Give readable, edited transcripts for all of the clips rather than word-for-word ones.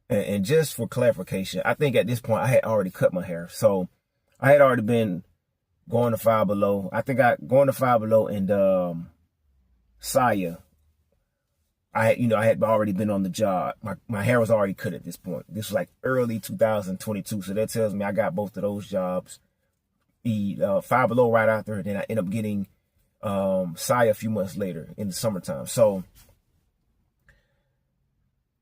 And just for clarification, I think at this point I had already cut my hair. So I had already been going to Five Below. I think I going to Five Below and Saya. I had already been on the job. My hair was already cut at this point. This was like early 2022. So that tells me I got both of those jobs. Five Below right after, and then I end up getting Saya a few months later in the summertime. So,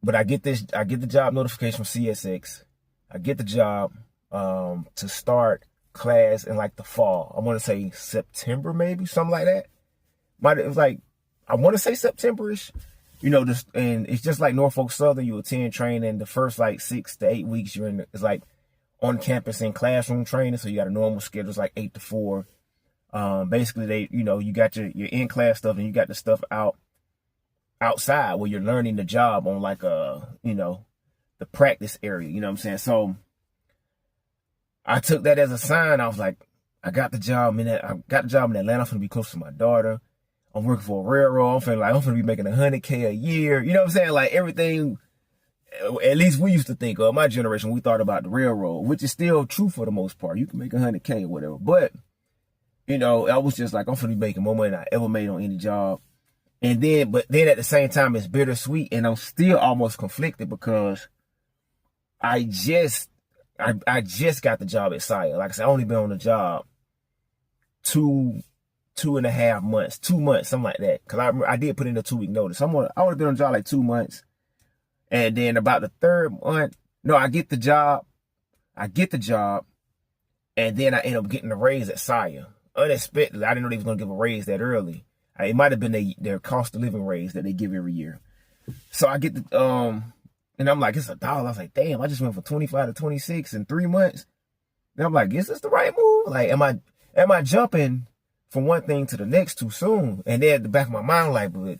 but I get the job notification from CSX. I get the job to start class in like the fall. I want to say September, maybe something like that. It was like, I want to say September-ish. And it's just like Norfolk Southern. You attend training the first like 6 to 8 weeks. It's like on campus in classroom training. So you got a normal schedule. It's like 8 to 4. Basically you got your in-class stuff and you got the stuff outside where you're learning the job on like the practice area. You know what I'm saying? So I took that as a sign. I was like, I got the job in Atlanta. I'm gonna be close to my daughter. I'm working for a railroad. I'm gonna be making $100K a year. You know what I'm saying? Like everything, at least we used to think of, my generation, we thought about the railroad, which is still true for the most part. You can make $100K or whatever. But, I was just like, I'm gonna be making more money than I ever made on any job. But then at the same time, it's bittersweet, and I'm still almost conflicted because I just got the job at Saya. Like I said, I only been on the job 2.5 months, 2 months, something like that. Cause I did put in a 2-week notice. I would have been on the job like 2 months. And then about the third month, I get the job. And then I end up getting a raise at Saya. Unexpectedly. I didn't know they was going to give a raise that early. It might have been their cost of living raise that they give every year. So I get and I'm like, it's $1. I was like, damn, I just went from 25 to 26 in 3 months. And I'm like, is this the right move? Like, am I jumping from one thing to the next too soon? And then at the back of my mind, like, but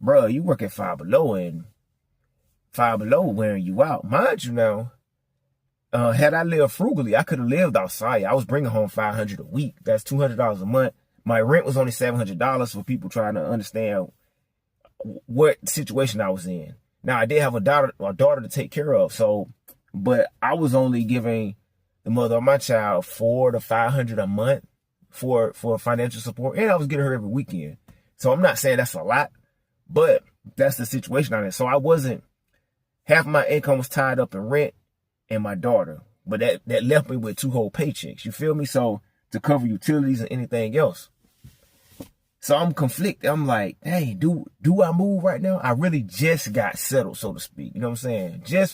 bro, you work at Five Below, and Five Below wearing you out. Mind you now, had I lived frugally, I could have lived outside. I was bringing home $500 a week. That's $200 a month. My rent was only $700 for people trying to understand what situation I was in. Now, I did have a daughter to take care of. So, but I was only giving the mother of my child $400 to $500 a month for financial support, and I was getting her every weekend. So I'm not saying that's a lot, but that's the situation I'm in. So half my income was tied up in rent and my daughter, but that left me with 2 whole paychecks. You feel me? So to cover utilities and anything else. So I'm conflicted. I'm like, hey, do I move right now? I really just got settled, so to speak. You know what I'm saying? Just